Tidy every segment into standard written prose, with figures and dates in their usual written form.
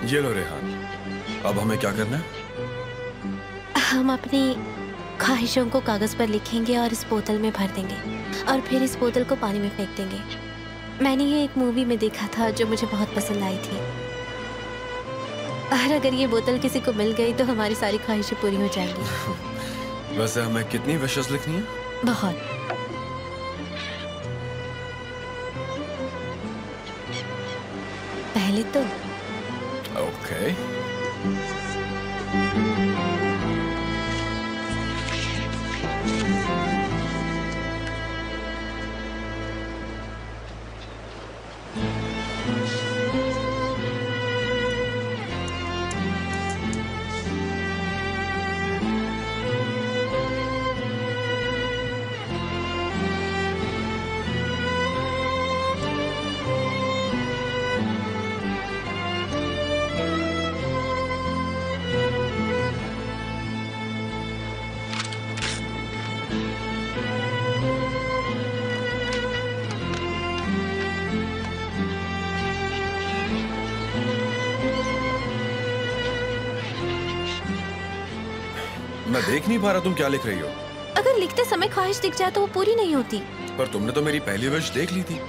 ये लो रेहान, अब हमें क्या करना है? हम अपनी ख्वाहिशों को कागज पर लिखेंगे और इस बोतल में भर देंगे और फिर इस बोतल को पानी में फेंक देंगे। मैंने ये एक मूवी में देखा था जो मुझे बहुत पसंद आई थी। और अगर ये बोतल किसी को मिल गई तो हमारी सारी ख्वाहिशें पूरी हो जाएंगी। वैसे हमें कितनी विशेस लिखनी है? बहुत। पहले तो ओके। मैं देख नहीं पा रहा तुम क्या लिख रही हो। अगर लिखते समय ख्वाहिश दिख जाए तो वो पूरी नहीं होती। पर तुमने तो मेरी पहली विश देख ली थी।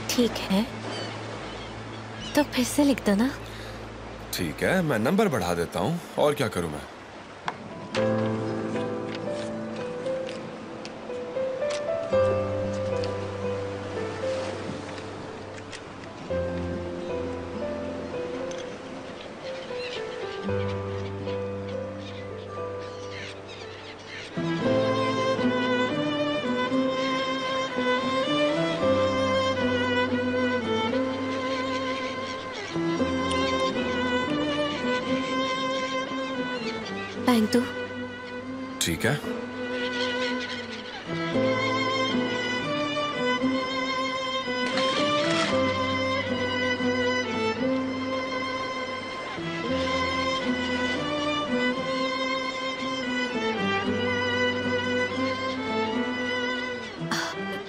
ठीक है, तो फिर से लिख दो ना। ठीक है, मैं नंबर बढ़ा देता हूँ। और क्या करूँ मैं? बैंक दो। ठीक है।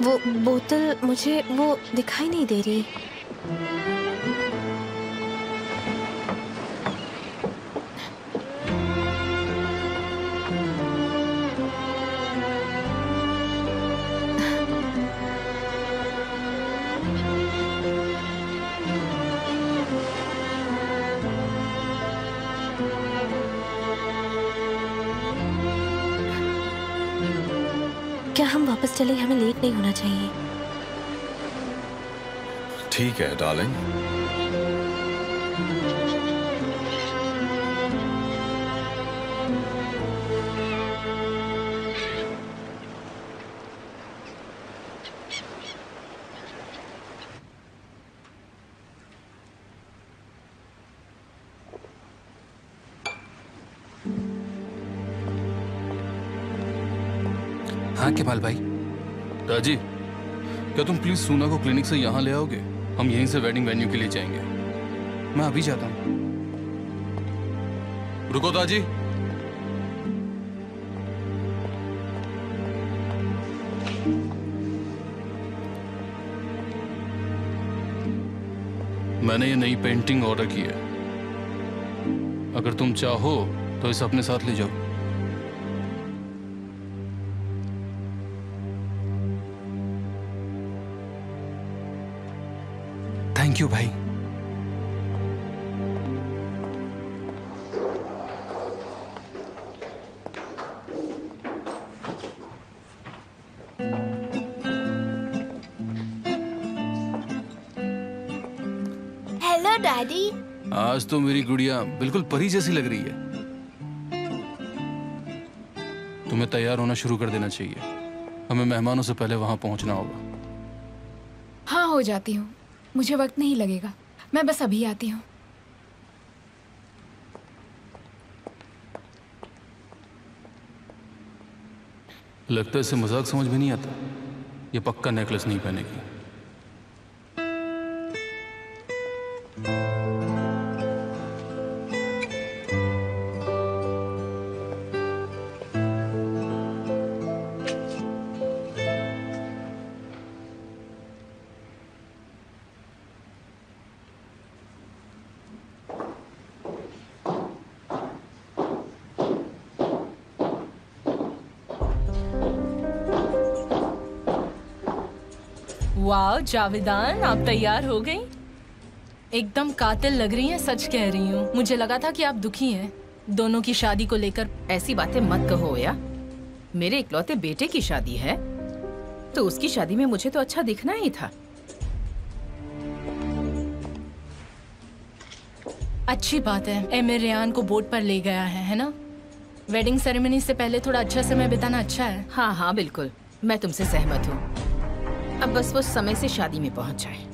वो बोतल मुझे वो दिखाई नहीं दे रही। क्या हम वापस चले? हमें लेट नहीं होना चाहिए। ठीक है डार्लिंग। हाँ केपाल भाई। राजी, क्या तुम प्लीज सूना को क्लिनिक से यहाँ ले आओगे? हम यहीं से वेडिंग वेन्यू के लिए जाएंगे। मैं अभी जाता हूँ। रुको ताजी। मैंने ये नई पेंटिंग ऑर्डर की है। अगर तुम चाहो तो इसे अपने साथ ले जाओ। थैंक यू भाई। Hello daddy. आज तो मेरी गुड़िया बिल्कुल परी जैसी लग रही है। तुम्हें तैयार होना शुरू कर देना चाहिए। हमें मेहमानों से पहले वहां पहुंचना होगा। हाँ, हो जाती हूँ। मुझे वक्त नहीं लगेगा। मैं बस अभी आती हूँ। लगता है इसे मजाक समझ में नहीं आता। ये पक्का नेकलेस नहीं पहनेगी। वाह जावेदान, आप तैयार हो गई? एकदम कातिल लग रही हैं, सच कह रही हूँ। मुझे लगा था कि आप दुखी हैं दोनों की शादी को लेकर। ऐसी बातें मत कहो या। मेरे इकलौते बेटे की शादी है तो उसकी शादी में मुझे तो अच्छा दिखना ही था। अच्छी बात है, एमिर रेयान को बोट पर ले गया है ना? वेडिंग सेरेमनी से पहले थोड़ा अच्छा समय बिताना अच्छा है। हाँ हाँ बिल्कुल, मैं तुमसे सहमत हूँ। अब बस वो समय से शादी में पहुंच जाए।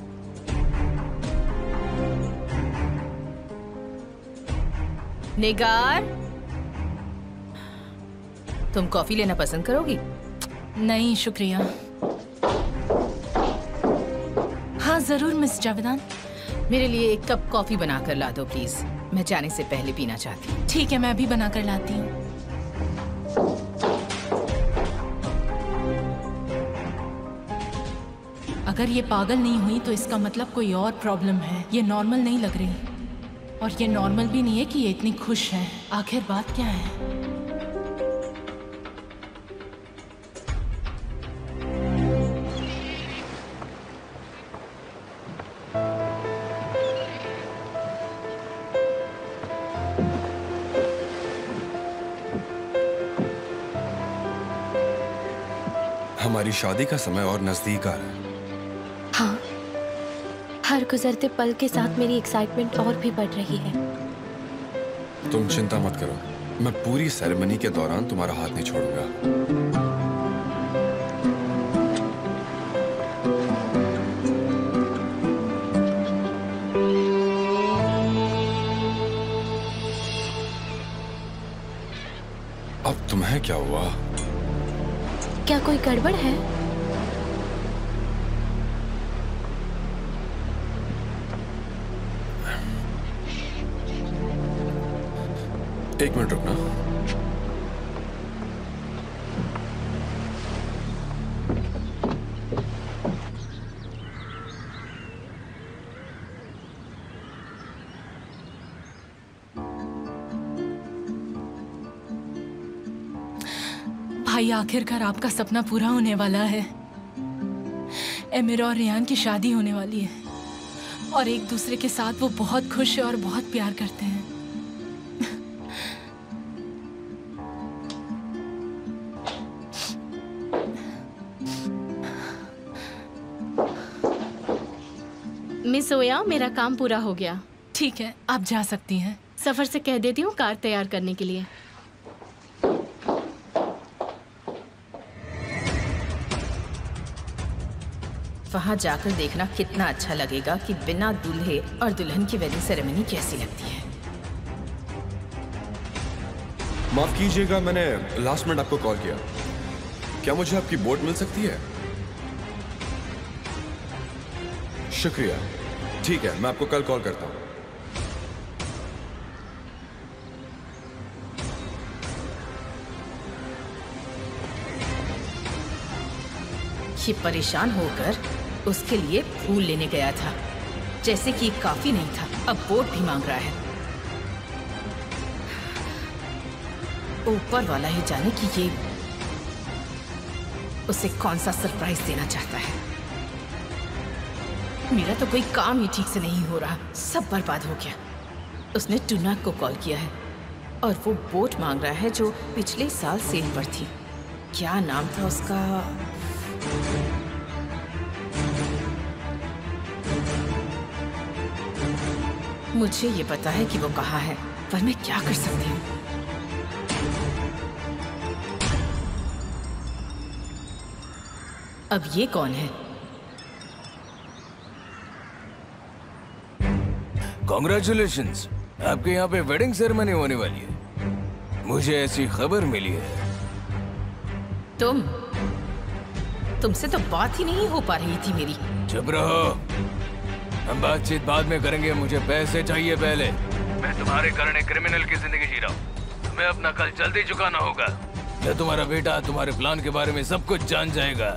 निगार, तुम कॉफी लेना पसंद करोगी? नहीं शुक्रिया। हाँ जरूर मिस जावेदान। मेरे लिए एक कप कॉफी बना कर ला दो प्लीज, मैं जाने से पहले पीना चाहती हूँ। ठीक है, मैं अभी बना कर लाती हूँ। अगर ये पागल नहीं हुई तो इसका मतलब कोई और प्रॉब्लम है। ये नॉर्मल नहीं लग रही, और ये नॉर्मल भी नहीं है कि ये इतनी खुश है। आखिर बात क्या है? हमारी शादी का समय और नजदीक आ रहा है। हाँ, हर गुजरते पल के साथ मेरी एक्साइटमेंट और भी बढ़ रही है। तुम चिंता मत करो, मैं पूरी सेरेमनी के दौरान तुम्हारा हाथ नहीं छोड़ूंगा। अब तुम्हें क्या हुआ? क्या कोई गड़बड़ है? एक मिनट रुकना। भाई आखिरकार आपका सपना पूरा होने वाला है। एमिर और रेयान की शादी होने वाली है और एक दूसरे के साथ वो बहुत खुश है और बहुत प्यार करते हैं। मिस ओया, मेरा काम पूरा हो गया। ठीक है, आप जा सकती हैं। सफर से कह देती हूँ कार तैयार करने के लिए। वहां जाकर देखना कितना अच्छा लगेगा कि बिना दूल्हे और दुल्हन की वेडिंग सेरेमनी कैसी लगती है। माफ कीजिएगा, मैंने लास्ट मिनट आपको कॉल किया। क्या मुझे आपकी बोट मिल सकती है? शुक्रिया। ठीक है, मैं आपको कल कॉल करता हूं। ये परेशान होकर उसके लिए फूल लेने गया था, जैसे कि काफी नहीं था, अब बोट भी मांग रहा है। ऊपर वाला ही जाने कि ये उसे कौन सा सरप्राइज देना चाहता है। मेरा तो कोई काम ही ठीक से नहीं हो रहा, सब बर्बाद हो गया। उसने टूनाक को कॉल किया है और वो बोट मांग रहा है जो पिछले साल सेल पर थी। क्या नाम था उसका? मुझे ये पता है कि वो कहाँ है, पर मैं क्या कर सकती हूँ? अब ये कौन है? कॉन्ग्रेचुलेशंस, आपके यहाँ पे वेडिंग सेरेमनी होने वाली है। मुझे ऐसी खबर मिली है। तुमसे तो बात ही नहीं हो पा रही थी मेरी। चुप रहो, हम बातचीत बाद में करेंगे। मुझे पैसे चाहिए पहले। मैं तुम्हारे कारण एक क्रिमिनल की जिंदगी जी रहा हूँ। तुम्हें अपना कल जल्दी चुकाना होगा या तुम्हारा बेटा तुम्हारे प्लान के बारे में सब कुछ जान जाएगा।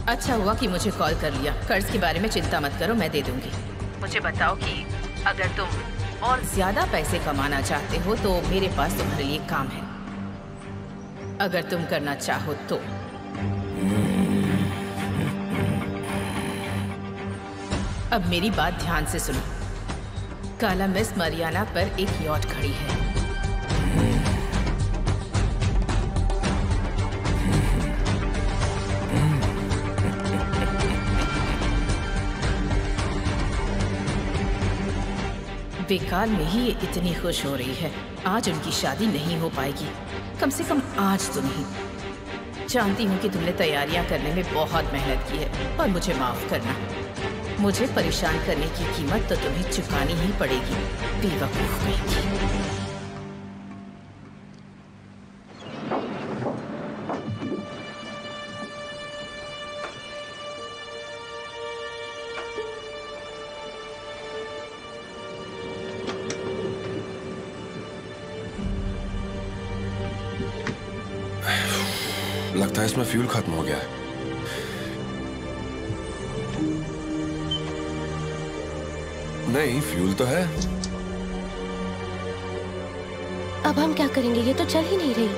अच्छा हुआ कि मुझे कॉल कर लिया। कर्ज के बारे में चिंता मत करो, मैं दे दूंगी। मुझे बताओ कि अगर तुम और ज्यादा पैसे कमाना चाहते हो तो मेरे पास तुम्हारे लिए काम है, अगर तुम करना चाहो तो। अब मेरी बात ध्यान से सुनो। काला मिस मरियाना पर एक यॉट खड़ी है। बेकार में ही ये इतनी खुश हो रही है। आज उनकी शादी नहीं हो पाएगी, कम से कम आज तो नहीं। जानती हूँ कि तुमने तैयारियां करने में बहुत मेहनत की है और मुझे माफ करना। मुझे परेशान करने की कीमत तो तुम्हें चुकानी ही पड़ेगी, बेवकूफ कहीं। लगता है इसमें फ्यूल खत्म हो गया है। नहीं, फ्यूल तो है। अब हम क्या करेंगे? ये तो चल ही नहीं रही।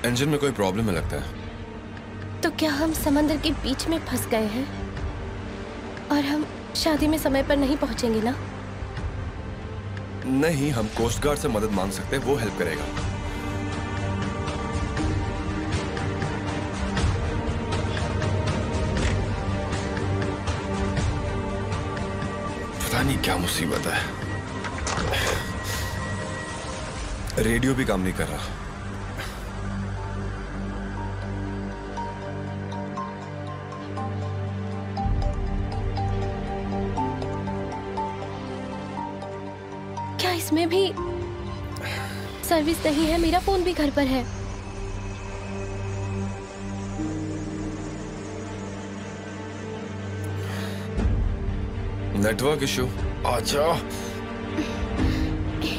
इंजन में कोई प्रॉब्लम है लगता है। तो क्या हम समंदर के बीच में फंस गए हैं और हम शादी में समय पर नहीं पहुंचेंगे ना? नहीं, हम कोस्ट गार्ड से मदद मांग सकते हैं, वो हेल्प करेगा। पता नहीं क्या मुसीबत है। रेडियो भी काम नहीं कर रहा। इसमें भी सर्विस नहीं है। मेरा फोन भी घर पर है। Network issue. अच्छा,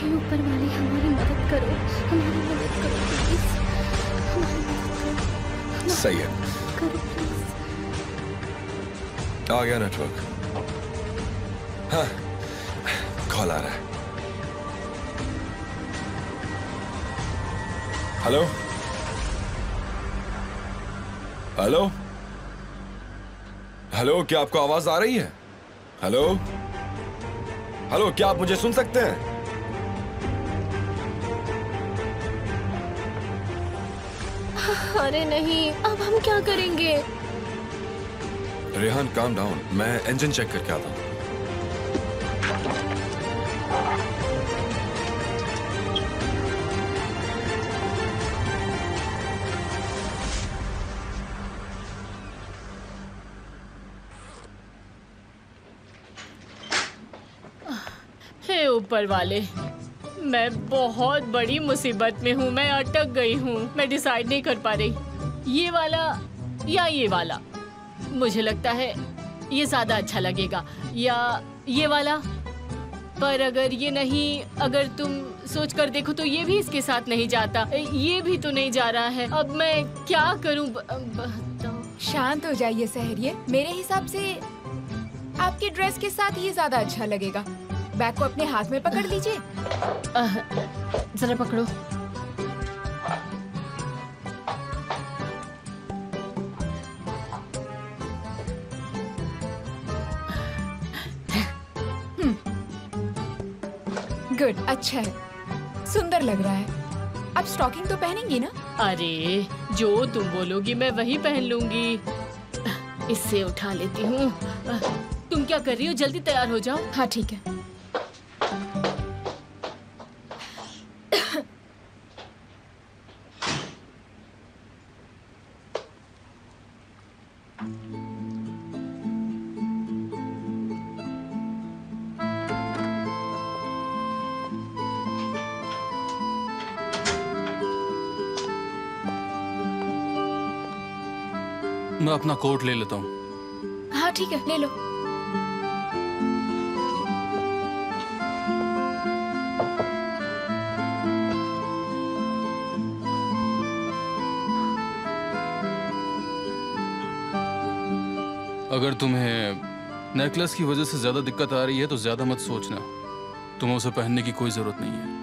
ऊपर वाले हमारी मदद करो, हमारी मदद करो प्लीज, हमारी मदद करो। सही है, करो प्लीज। आ गया नेटवर्क। हाँ, कॉल आ रहा है। हेलो हेलो हेलो, क्या आपको आवाज आ रही है? हेलो हेलो, क्या आप मुझे सुन सकते हैं? अरे नहीं, अब हम क्या करेंगे? रेहान, काम डाउन, मैं इंजन चेक करके आता हूं। हे ऊपर वाले, मैं बहुत बड़ी मुसीबत में हूँ। मैं अटक गई हूँ। मैं डिसाइड नहीं कर पा रही, ये वाला या ये वाला। मुझे लगता है ये ज्यादा अच्छा लगेगा, या ये वाला। पर अगर ये नहीं, अगर तुम सोच कर देखो तो ये भी इसके साथ नहीं जाता, ये भी तो नहीं जा रहा है। अब मैं क्या करूँ? शांत हो जाइए सहरिये। मेरे हिसाब से आपकी ड्रेस के साथ ये ज्यादा अच्छा लगेगा। बैग को अपने हाथ में पकड़ लीजिए। जरा पकड़ो। गुड, अच्छा है, सुंदर लग रहा है। अब स्टॉकिंग तो पहनेंगी ना? अरे, जो तुम बोलोगी मैं वही पहन लूंगी। इससे उठा लेती हूँ। तुम क्या कर रही हो? जल्दी तैयार हो जाओ। हाँ ठीक है। मैं अपना कोट ले लेता हूँ। हाँ ठीक है, ले लो। अगर तुम्हें नेकलेस की वजह से ज्यादा दिक्कत आ रही है तो ज्यादा मत सोचना। तुम्हें उसे पहनने की कोई जरूरत नहीं है।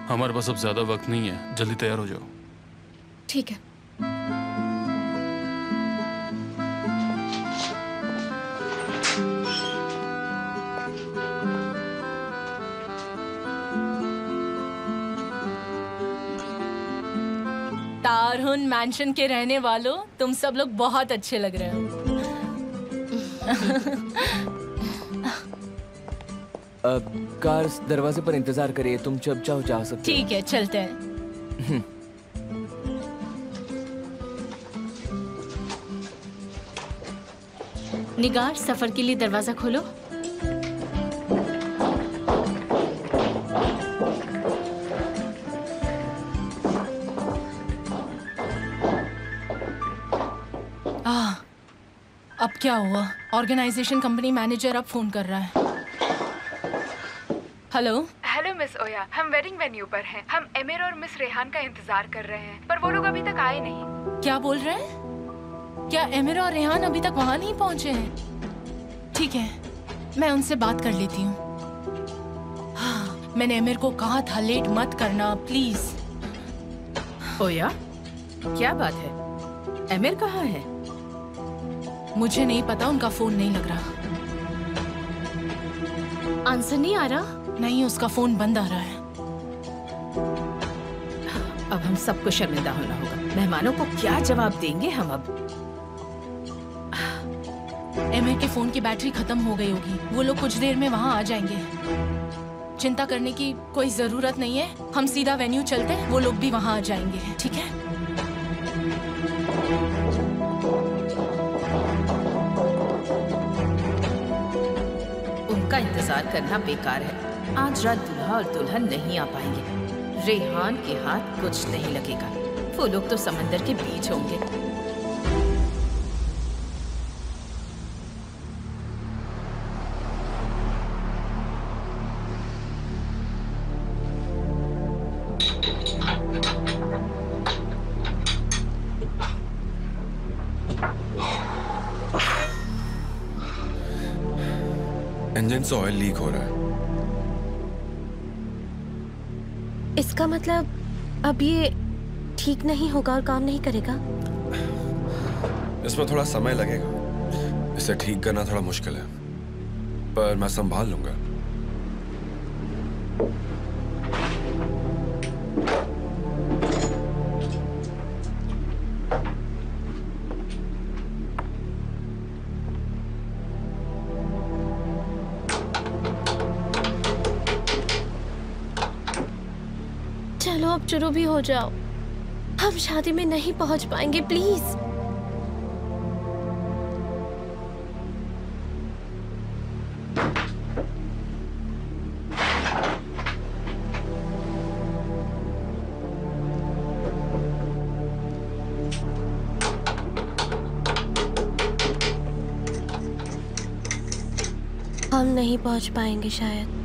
हमारे पास अब ज्यादा वक्त नहीं है, जल्दी तैयार हो जाओ। ठीक है। तारहुन मैंशन के रहने वालों, तुम सब लोग बहुत अच्छे लग रहे हो। कार दरवाजे पर इंतजार करिए, तुम जब चाहो जा सकते हो। ठीक है, चलते हैं। निगार, सफर के लिए दरवाजा खोलो। अब क्या हुआ? ऑर्गेनाइजेशन कंपनी मैनेजर अब फोन कर रहा है। हेलो हेलो मिस ओया, हम वेडिंग वेन्यू पर हैं। हम एमिर और मिस रेहान का इंतजार कर रहे हैं, पर वो लोग अभी तक आए नहीं। क्या बोल रहे हैं? क्या एमिर और रेहान अभी तक वहाँ नहीं पहुँचे हैं? ठीक है, मैं उनसे बात कर लेती हूँ। हाँ, मैंने एमिर को कहा था लेट मत करना प्लीज। ओया, क्या बात है? एमिर कहाँ है? मुझे नहीं पता, उनका फोन नहीं लग रहा। आंसर नहीं आ रहा? नहीं, उसका फोन बंद आ रहा है। अब हम सबको शर्मिंदा होना होगा। मेहमानों को क्या जवाब देंगे हम अब? एमिर के फोन की बैटरी खत्म हो गई होगी, वो लोग कुछ देर में वहाँ आ जाएंगे। चिंता करने की कोई जरूरत नहीं है, हम सीधा वेन्यू चलते हैं, वो लोग भी वहाँ आ जाएंगे। ठीक है? उनका इंतजार करना बेकार है। आज रात दूल्हा और दुल्हन नहीं आ पाएंगे। रेहान के हाथ कुछ नहीं लगेगा। वो लोग तो समंदर के बीच होंगे। इंजन से ऑयल लीक हो रहा है। इसका मतलब अब ये ठीक नहीं होगा और काम नहीं करेगा? इसमें थोड़ा समय लगेगा। इसे ठीक करना थोड़ा मुश्किल है, पर मैं संभाल लूंगा। चलो अब शुरू भी हो जाओ। हम शादी में नहीं पहुंच पाएंगे, प्लीज। हम नहीं पहुंच पाएंगे शायद।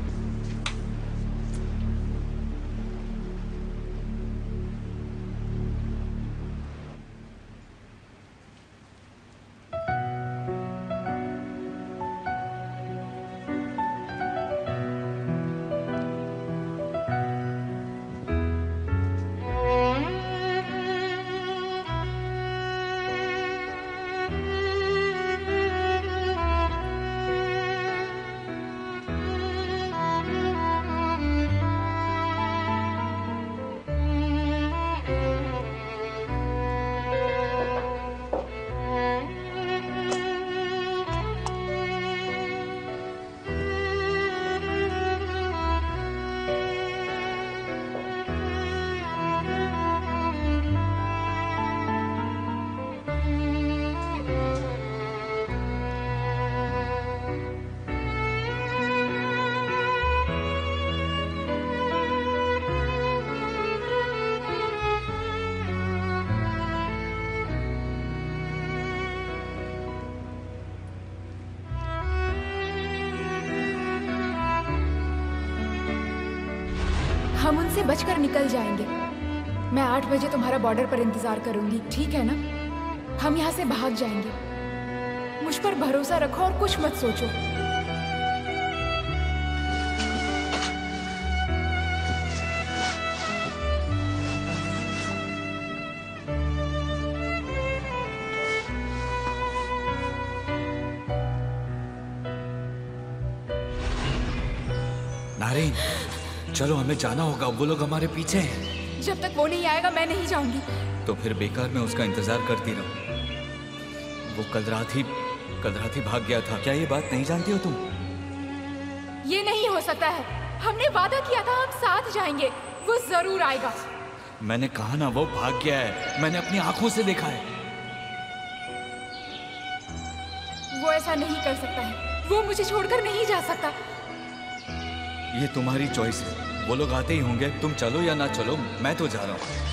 हम उनसे बचकर निकल जाएंगे। मैं 8 बजे तुम्हारा बॉर्डर पर इंतजार करूंगी, ठीक है ना? हम यहाँ से भाग जाएंगे। मुझ पर भरोसा रखो और कुछ मत सोचो। नारिन, चलो हमें जाना होगा, वो लोग हमारे पीछे हैं। जब तक वो नहीं आएगा मैं नहीं जाऊंगी। तो फिर बेकार में उसका इंतजार करती रहूं। वो कल रात ही भाग गया था। क्या ये बात नहीं जानती हो तुम? ये नहीं हो सकता है। हमने वादा किया था हम साथ जाएंगे। वो जरूर आएगा। मैंने कहा ना, वो भाग गया है। मैंने अपनी आंखों से देखा है। वो ऐसा नहीं कर सकता है। वो मुझे छोड़कर नहीं जा सकता। ये तुम्हारी चॉइस है। वो लोग आते ही होंगे। तुम चलो या ना चलो, मैं तो जा रहा हूँ।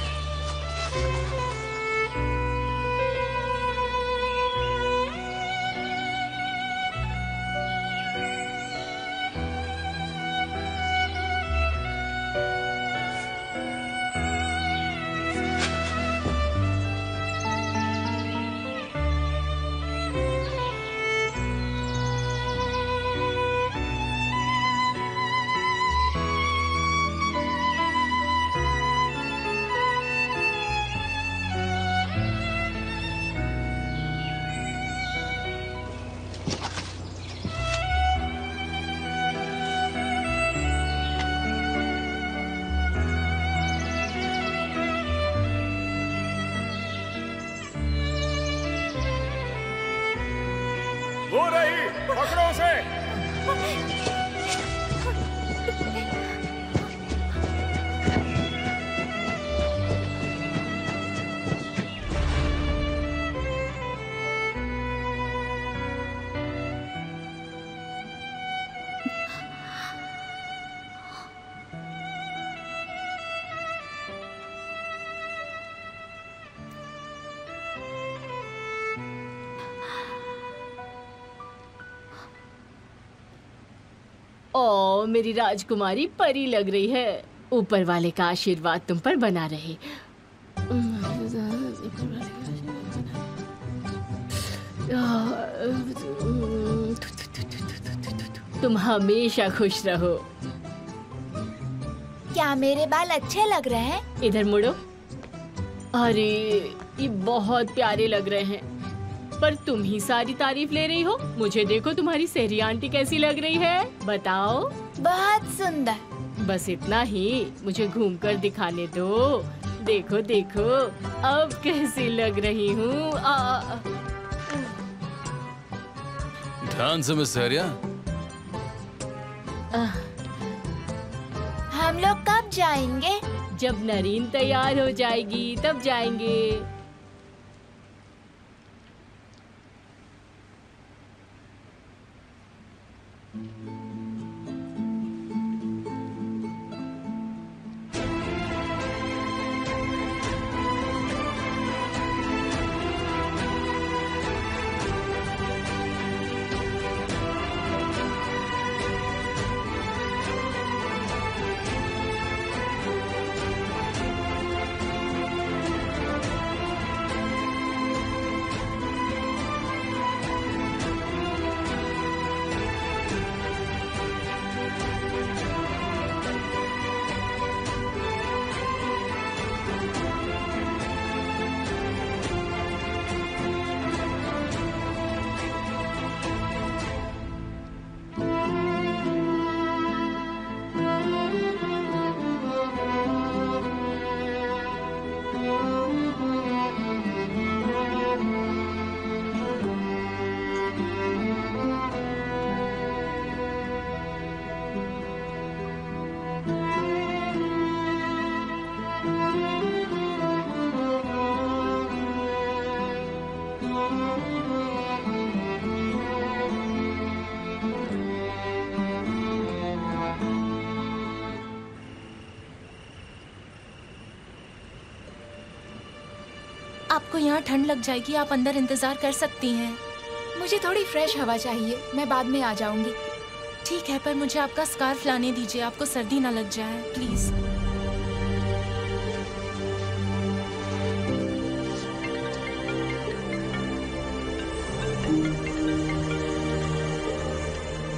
वो रही, पकड़ो उसे। ओ मेरी राजकुमारी परी लग रही है। ऊपर वाले का आशीर्वाद तुम पर बना रहे। तुम हमेशा खुश रहो। क्या मेरे बाल अच्छे लग रहे हैं? इधर मुड़ो। अरे ये बहुत प्यारे लग रहे हैं, पर तुम ही सारी तारीफ ले रही हो। मुझे देखो, तुम्हारी सहरी आंटी कैसी लग रही है, बताओ। बहुत सुंदर। बस इतना ही, मुझे घूमकर दिखाने दो। देखो देखो अब कैसी लग रही हूँ। ध्यान से मिस सहरिया। हम लोग कब जाएंगे? जब नरीन तैयार हो जाएगी तब जाएंगे। आपको यहाँ ठंड लग जाएगी, आप अंदर इंतजार कर सकती हैं। मुझे थोड़ी फ्रेश हवा चाहिए, मैं बाद में आ जाऊंगी। ठीक है, पर मुझे आपका स्कार्फ लाने दीजिए, आपको सर्दी ना लग जाए प्लीज।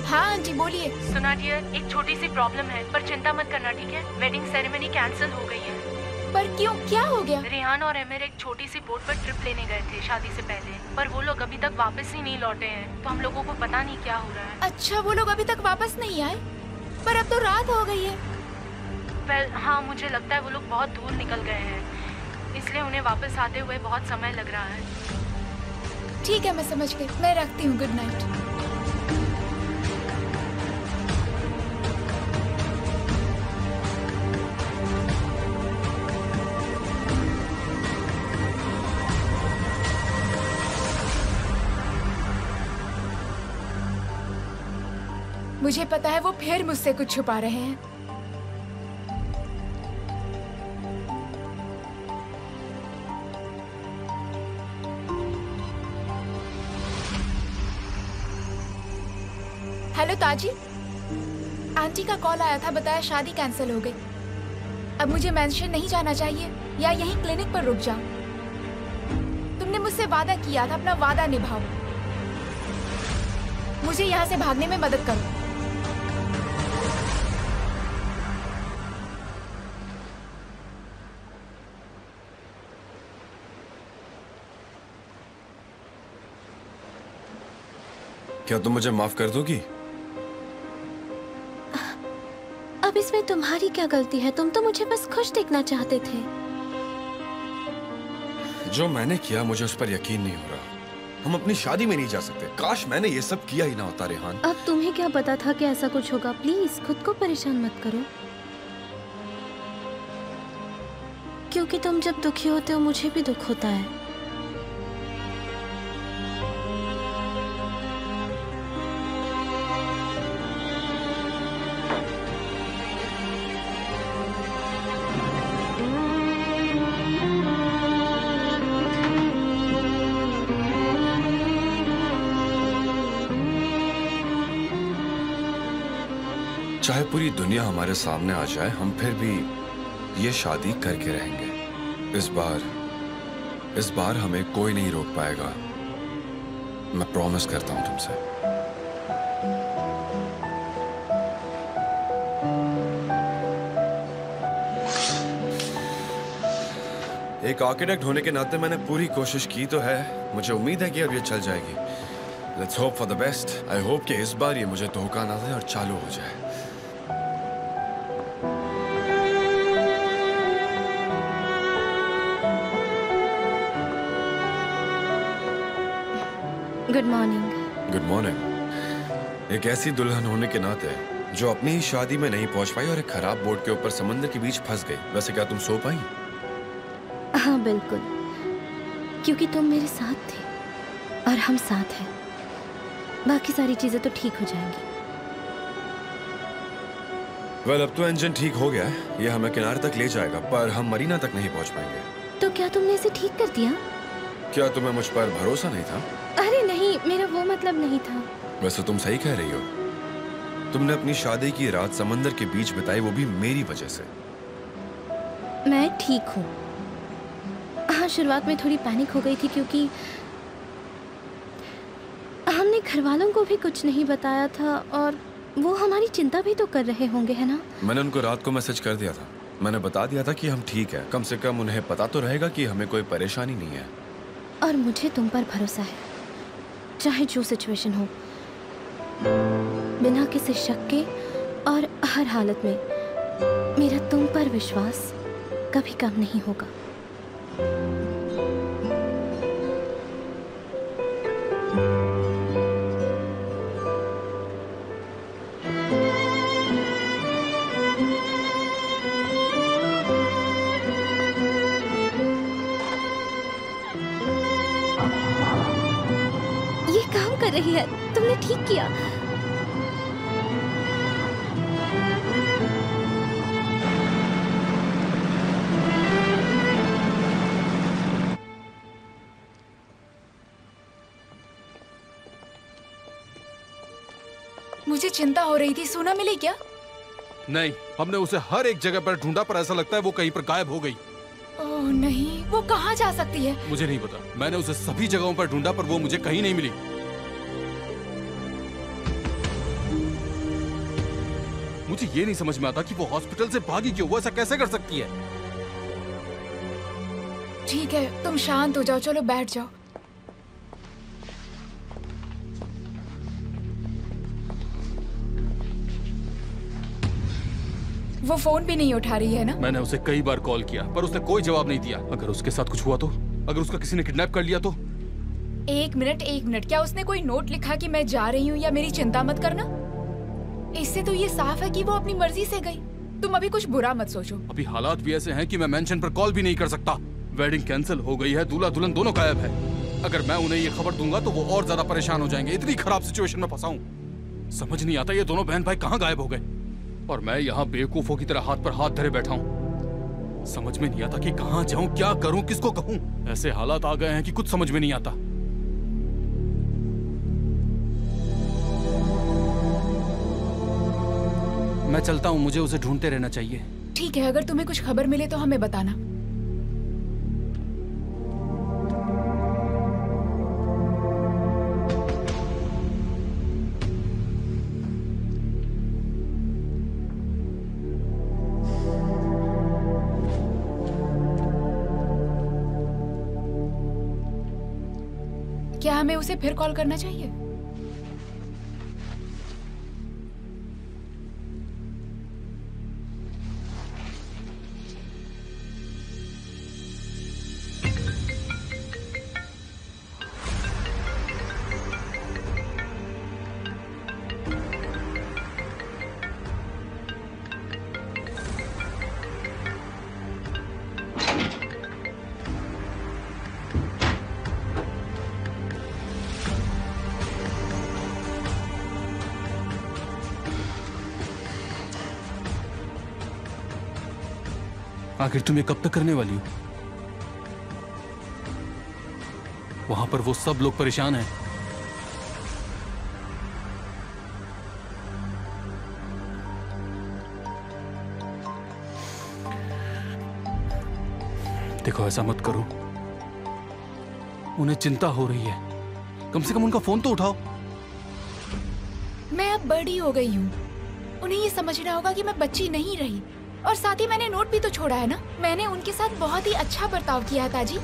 हाँ आंटी बोलिए। सुना डियर, एक छोटी सी प्रॉब्लम है, पर चिंता मत करना, ठीक है? वेडिंग सेरेमनी कैंसिल हो गई है। पर क्यों, क्या हो गया? रेहान और एमिर एक छोटी सी बोट पर ट्रिप लेने गए थे शादी से पहले, पर वो लोग अभी तक वापस ही नहीं लौटे हैं, तो हम लोगों को पता नहीं क्या हो रहा है। अच्छा, वो लोग अभी तक वापस नहीं आए? पर अब तो रात हो गई है। हाँ, मुझे लगता है वो लोग बहुत दूर निकल गए हैं, इसलिए उन्हें वापस आते हुए बहुत समय लग रहा है। ठीक है, मैं समझ गई। मैं रखती हूँ। Good night. मुझे पता है वो फिर मुझसे कुछ छुपा रहे हैं। हेलो ताजी, आंटी का कॉल आया था, बताया शादी कैंसिल हो गई। अब मुझे मेंशन नहीं जाना चाहिए या यहीं क्लिनिक पर रुक जाऊं? तुमने मुझसे वादा किया था, अपना वादा निभाओ। मुझे यहाँ से भागने में मदद करो। क्या तुम मुझे माफ कर दोगी? अब इसमें तुम्हारी क्या गलती है? तुम तो मुझे बस खुश देखना चाहते थे। जो मैंने किया मुझे उस पर यकीन नहीं हो रहा। हम अपनी शादी में नहीं जा सकते। काश मैंने ये सब किया ही ना होता रेहान। अब तुम्हें क्या पता था कि ऐसा कुछ होगा? प्लीज खुद को परेशान मत करो, क्योंकि तुम जब दुखी होते हो मुझे भी दुख होता है। चाहे पूरी दुनिया हमारे सामने आ जाए, हम फिर भी ये शादी करके रहेंगे। इस बार हमें कोई नहीं रोक पाएगा। मैं प्रॉमिस करता हूं तुमसे। एक आर्किटेक्ट होने के नाते मैंने पूरी कोशिश की तो है। मुझे उम्मीद है कि अब ये चल जाएगी। Let's hope for the best. I hope कि इस बार ये मुझे धोखा ना दे और चालू हो जाए। Good morning. Good morning. एक ऐसी दुल्हन होने के नाते जो अपनी ही शादी में नहीं पहुंच पाई और एक खराब बोट के ऊपर समंदर के बीच फंस गई। वैसे क्या तुम सो पाई? हाँ बिल्कुल, क्योंकि तुम मेरे साथ थे और हम साथ हैं। बाकी सारी चीजें तो ठीक हो जाएंगी। वेल, अब तो इंजन ठीक हो गया है। ये हमें किनारे तक ले जाएगा, पर हम मरीना तक नहीं पहुंच पाएंगे। तो क्या तुमने इसे ठीक कर दिया? क्या तुम्हें मुझ पर भरोसा नहीं था? अरे नहीं, मेरा वो मतलब नहीं था। वैसे तुम सही कह रही हो। तुमने अपनी शादी की रात समंदर के बीच बिताई, वो भी मेरी वजह से। मैं ठीक हूँ। हाँ, शुरुआत में थोड़ी पैनिक हो गई थी क्योंकि हमने घर वालों को भी कुछ नहीं बताया था और वो हमारी चिंता भी तो कर रहे होंगे, है ना? मैंने उनको रात को मैसेज कर दिया था। मैंने बता दिया था कि हम ठीक है। कम से कम उन्हें पता तो रहेगा कि हमें कोई परेशानी नहीं है। और मुझे तुम पर भरोसा है, चाहे जो सिचुएशन हो। बिना किसी शक के और हर हालत में मेरा तुम पर विश्वास कभी कम नहीं होगा। ये काम कर रही है, तुमने ठीक किया। मुझे चिंता हो रही थी। सोना मिली क्या? नहीं, हमने उसे हर एक जगह पर ढूंढा, पर ऐसा लगता है वो कहीं पर गायब हो गई। ओह नहीं, वो कहाँ जा सकती है? मुझे नहीं पता। मैंने उसे सभी जगहों पर ढूंढा, पर वो मुझे कहीं नहीं मिली। मुझे ये नहीं समझ में आता कि वो हॉस्पिटल से भागी क्यों। वो ऐसा कैसे कर सकती है? ठीक है, तुम शांत हो जाओ। चलो बैठ जाओ। वो फोन भी नहीं उठा रही है ना? मैंने उसे कई बार कॉल किया पर उसने कोई जवाब नहीं दिया। अगर उसके साथ कुछ हुआ तो? अगर उसका किसी ने किडनैप कर लिया तो? एक मिनट, क्या उसने कोई नोट लिखा कि मैं जा रही हूँ या मेरी चिंता मत करना? इससे तो ये साफ है कि वो अपनी मर्जी से गई। तुम अभी कुछ बुरा मत सोचो। अभी हालात भी ऐसे हैं कि मैं मेंशन पर कॉल भी नहीं कर सकता। वेडिंग कैंसिल हो गई है, दूल्हा दुल्हन दोनों गायब है। अगर मैं उन्हें ये खबर दूंगा तो वो और ज्यादा परेशान हो जाएंगे। इतनी खराब सिचुएशन में फंसा हूँ। समझ नहीं आता ये दोनों बहन भाई कहाँ गायब हो गए और मैं यहाँ बेवकूफों की तरह हाथ पर हाथ धरे बैठा हूँ। समझ में नहीं आता कि कहाँ जाऊँ, क्या करूँ, किसको कहूँ। ऐसे हालात आ गए हैं कि कुछ समझ में नहीं आता। मैं चलता हूँ, मुझे उसे ढूंढते रहना चाहिए। ठीक है, अगर तुम्हें कुछ खबर मिले तो हमें बताना। क्या हमें उसे फिर कॉल करना चाहिए? आखिर तुम ये कब तक करने वाली हो? वहां पर वो सब लोग परेशान हैं। देखो ऐसा मत करो, उन्हें चिंता हो रही है। कम से कम उनका फोन तो उठाओ। मैं अब बड़ी हो गई हूँ, उन्हें ये समझना होगा कि मैं बच्ची नहीं रही। और साथ ही मैंने नोट भी तो छोड़ा है ना। मैंने उनके साथ बहुत ही अच्छा बर्ताव किया है ताजी।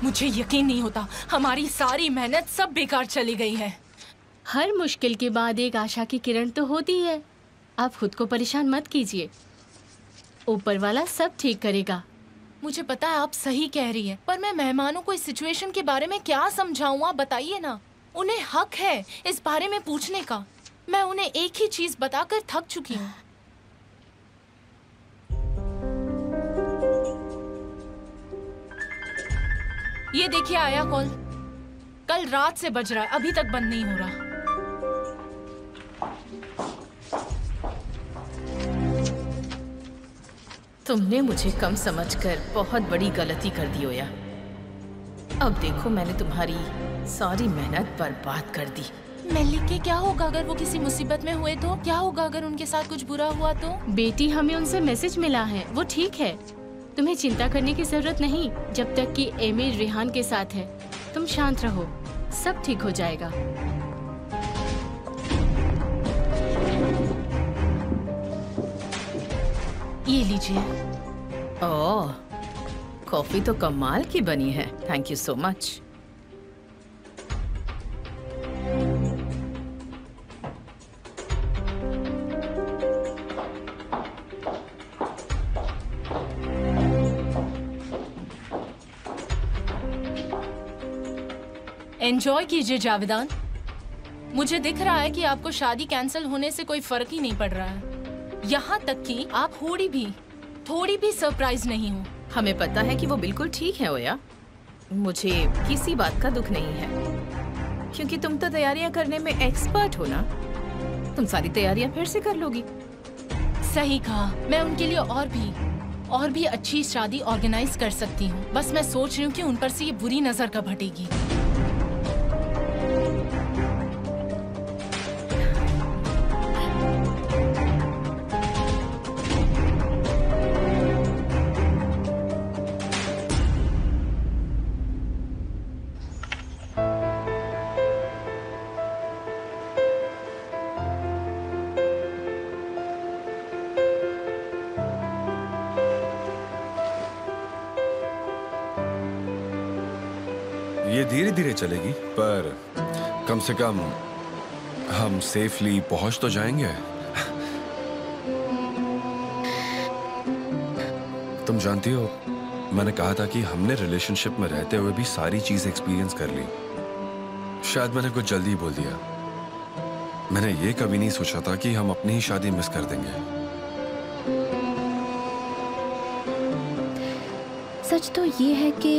मुझे यकीन नहीं होता, हमारी सारी मेहनत सब बेकार चली गई है। हर मुश्किल के बाद एक आशा की किरण तो होती है। आप खुद को परेशान मत कीजिए, ऊपर वाला सब ठीक करेगा। मुझे पता है आप सही कह रही हैं, पर मैं मेहमानों को इस सिचुएशन के बारे में क्या समझाऊं? आप बताइए ना। उन्हें हक है इस बारे में पूछने का। मैं उन्हें एक ही चीज बताकर थक चुकी हूँ। ये देखिए आया कॉल। कल रात से बज रहा है, अभी तक बंद नहीं हो रहा। तुमने मुझे कम समझकर बहुत बड़ी गलती कर दी ओया। अब देखो मैंने तुम्हारी सारी मेहनत बर्बाद कर दी। मेलिक के क्या होगा अगर वो किसी मुसीबत में हुए तो? क्या होगा अगर उनके साथ कुछ बुरा हुआ तो? बेटी, हमें उनसे मैसेज मिला है, वो ठीक है। तुम्हें चिंता करने की जरूरत नहीं जब तक कि एमिर रेहान के साथ है। तुम शांत रहो, सब ठीक हो जाएगा। ये लीजिए। ओह, कॉफी तो कमाल की बनी है। Thank you so much. Enjoy कीजिए जावेदान। मुझे दिख रहा है कि आपको शादी कैंसिल होने से कोई फर्क ही नहीं पड़ रहा है। यहाँ तक कि आप थोड़ी भी सरप्राइज नहीं हो। हमें पता है कि वो बिल्कुल ठीक है ओया। मुझे किसी बात का दुख नहीं है, क्योंकि तुम तो तैयारियां करने में एक्सपर्ट हो ना। तुम सारी तैयारियां फिर से कर लोगी। सही कहा। मैं उनके लिए और भी अच्छी शादी ऑर्गेनाइज कर सकती हूँ। बस मैं सोच रही हूँ कि उन पर से ये बुरी नजर कब हटेगी। धीरे धीरे चलेगी, पर कम से कम हम सेफली पहुंच तो जाएंगे। तुम जानती हो, मैंने कहा था कि हमने रिलेशनशिप में रहते हुए भी सारी चीज एक्सपीरियंस कर ली। शायद मैंने कुछ जल्दी बोल दिया। मैंने ये कभी नहीं सोचा था कि हम अपनी ही शादी मिस कर देंगे। सच तो ये है कि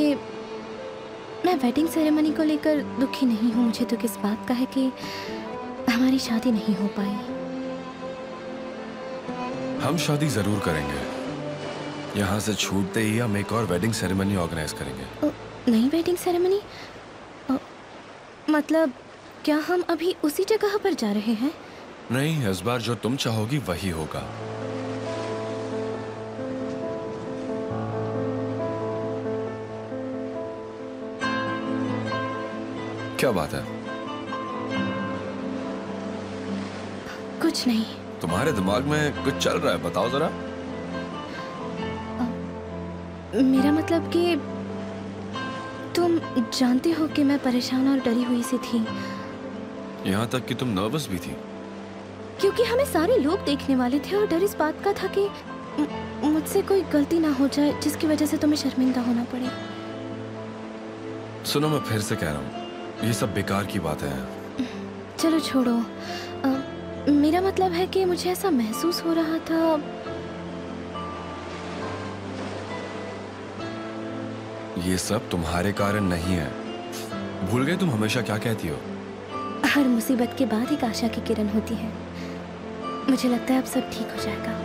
मैं वेडिंग सेरेमनी को लेकर दुखी नहीं हूँ। मुझे तो किस बात का है कि हमारी शादी नहीं हो पाई। हम शादी जरूर करेंगे। यहाँ से छूटते ही हम एक और वेडिंग सेरेमनी ऑर्गेनाइज करेंगे। नई वेडिंग सेरेमनी? मतलब क्या हम अभी उसी जगह पर जा रहे हैं? नहीं, इस बार जो तुम चाहोगी वही होगा। क्या बात है? कुछ नहीं। तुम्हारे दिमाग में कुछ चल रहा है, बताओ जरा। मेरा मतलब कि तुम जानते हो कि मैं परेशान और डरी हुई सी थी। यहाँ तक कि तुम नर्वस भी थी? क्योंकि हमें सारे लोग देखने वाले थे और डर इस बात का था कि मुझसे कोई गलती ना हो जाए जिसकी वजह से तुम्हें शर्मिंदा होना पड़े। सुनो, मैं फिर से कह रहा हूँ, ये सब बेकार की बातें हैं। चलो छोड़ो। मेरा मतलब है कि मुझे ऐसा महसूस हो रहा था। ये सब तुम्हारे कारण नहीं है। भूल गए तुम हमेशा क्या कहती हो? हर मुसीबत के बाद एक आशा की किरण होती है। मुझे लगता है अब सब ठीक हो जाएगा।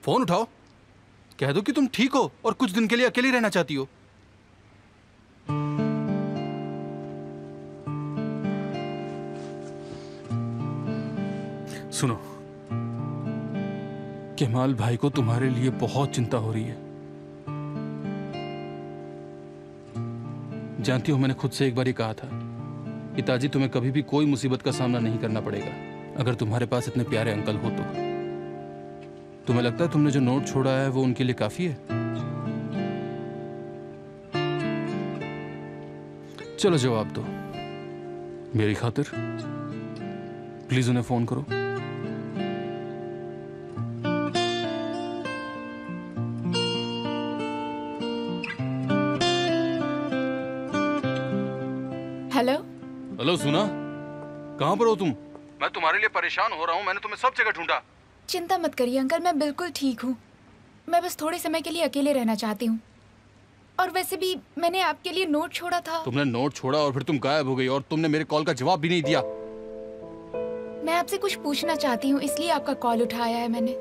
फोन उठाओ, कह दो कि तुम ठीक हो और कुछ दिन के लिए अकेली रहना चाहती हो। सुनो, केमाल भाई को तुम्हारे लिए बहुत चिंता हो रही है। जानती हो, मैंने खुद से एक बार ही कहा था कि ताजी तुम्हें कभी भी कोई मुसीबत का सामना नहीं करना पड़ेगा अगर तुम्हारे पास इतने प्यारे अंकल हो तो। तुम्हें लगता है तुमने जो नोट छोड़ा है वो उनके लिए काफी है? चलो जवाब दो मेरी खातिर। प्लीज उन्हें फोन करो। हेलो हेलो, सुना? कहां पर हो तुम? मैं तुम्हारे लिए परेशान हो रहा हूं। मैंने तुम्हें सब जगह ढूंढा। चिंता मत करिए अंकल, मैं बिल्कुल ठीक हूँ। मैं बस थोड़े समय के लिए अकेले रहना चाहती हूँ। और वैसे भी मैंने आपके लिए नोट छोड़ा था। तुमने नोट छोड़ा और फिर तुम गायब हो गई और तुमने मेरे कॉल का जवाब भी नहीं दिया। मैं आपसे कुछ पूछना चाहती हूँ, इसलिए आपका कॉल उठाया है मैंने।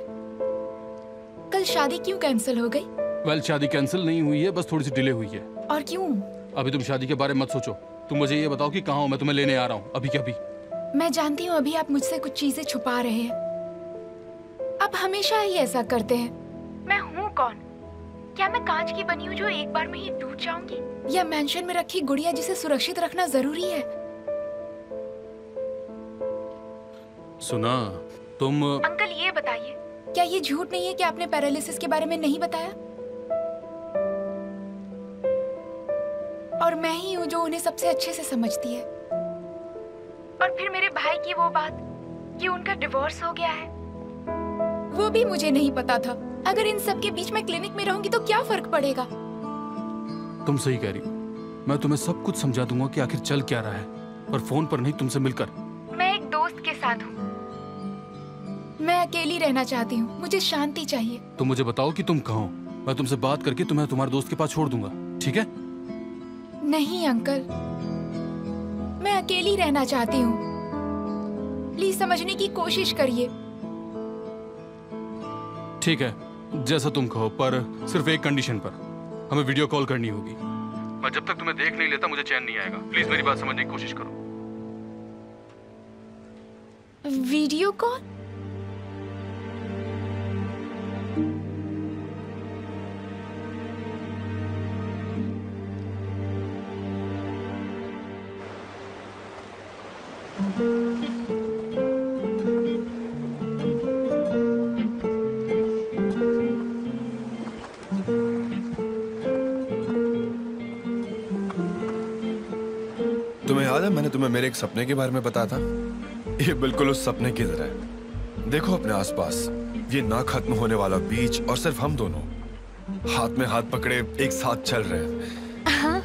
कल शादी क्यों कैंसिल हो गई? वेल, शादी कैंसिल नहीं हुई है, बस थोड़ी सी डिले हुई है। और क्यों? अभी तुम शादी के बारे में मत सोचो। तुम मुझे ये बताओ कि कहाँ हो, मैं तुम्हें लेने आ रहा हूँ अभी के अभी। मैं जानती हूँ अभी आप मुझसे कुछ चीजें छुपा रहे हैं। आप हमेशा ही ऐसा करते हैं। मैं हूँ कौन? क्या मैं कांच की बनी हूँ जो एक बार में ही टूट जाऊंगी? या मेंशन में रखी गुड़िया जिसे सुरक्षित रखना जरूरी है? सुना, तुम अंकल ये बताइए, क्या ये झूठ नहीं है कि आपने पैरालिसिस के बारे में नहीं बताया? और मैं ही हूँ जो उन्हें सबसे अच्छे से समझती है। और फिर मेरे भाई की वो बात कि उनका डिवोर्स हो गया है, वो भी मुझे नहीं पता था। अगर इन सब के बीच में क्लिनिक में रहूंगी तो क्या फर्क पड़ेगा? तुम सही कह रही हो। मैं तुम्हें सब कुछ समझा दूंगा कि आखिर चल क्या रहा है, पर फोन पर नहीं, तुमसे मिलकर। मैं एक दोस्त के साथ हूँ। मैं अकेली रहना चाहती हूँ, मुझे शांति चाहिए। तुम मुझे बताओ कि तुम कहाँ हो। मैं तुमसे बात करके तुम्हें तुम्हारे दोस्त के पास छोड़ दूंगा, ठीक है? नहीं अंकल, मैं अकेली रहना चाहती हूँ। प्लीज समझने की कोशिश करिए। ठीक है, जैसा तुम कहो, पर सिर्फ एक कंडीशन पर। हमें वीडियो कॉल करनी होगी। मैं जब तक तुम्हें देख नहीं लेता मुझे चैन नहीं आएगा। प्लीज मेरी बात समझने की कोशिश करो। Video call? तुम्हें याद है मैंने तुम्हें मेरे एक सपने के बारे में बताया था? ये बिल्कुल उस सपने की तरह है। देखो अपने आसपास, ये ना खत्म होने वाला बीच और सिर्फ हम दोनों हाथ में हाथ पकड़े एक साथ चल रहे हैं। हाँ,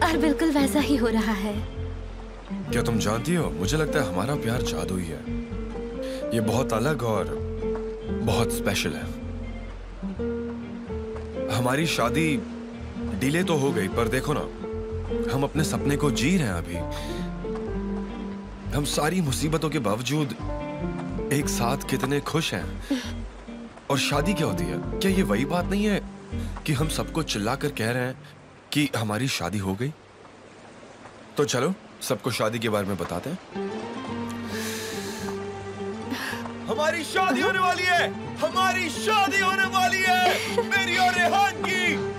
और बिल्कुल वैसा ही हो रहा है। क्या तुम जानती हो, मुझे लगता है हमारा प्यार जादुई है। ये बहुत अलग और बहुत स्पेशल है। हमारी शादी डिले तो हो गई, पर देखो ना, हम अपने सपने को जी रहे हैं अभी। हम सारी मुसीबतों के बावजूद एक साथ कितने खुश हैं। और शादी क्या होती है? क्या ये वही बात नहीं है कि हम सबको चिल्लाकर कह रहे हैं कि हमारी शादी हो गई? तो चलो सबको शादी के बारे में बताते हैं। हमारी शादी होने वाली है, हमारी शादी होने वाली है, मेरी और रेहान की।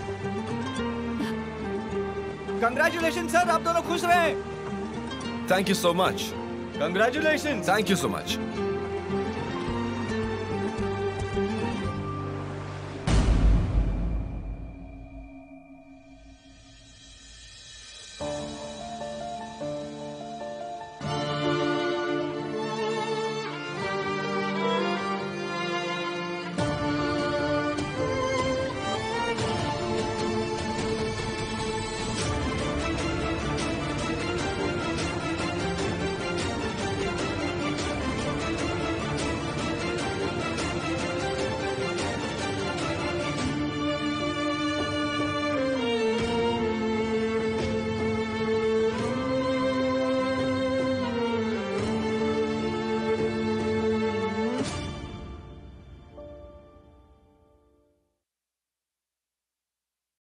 कंग्रेचुलेशन सर, आप दोनों खुश रहे। Thank you so much. Congratulation. Thank you so much.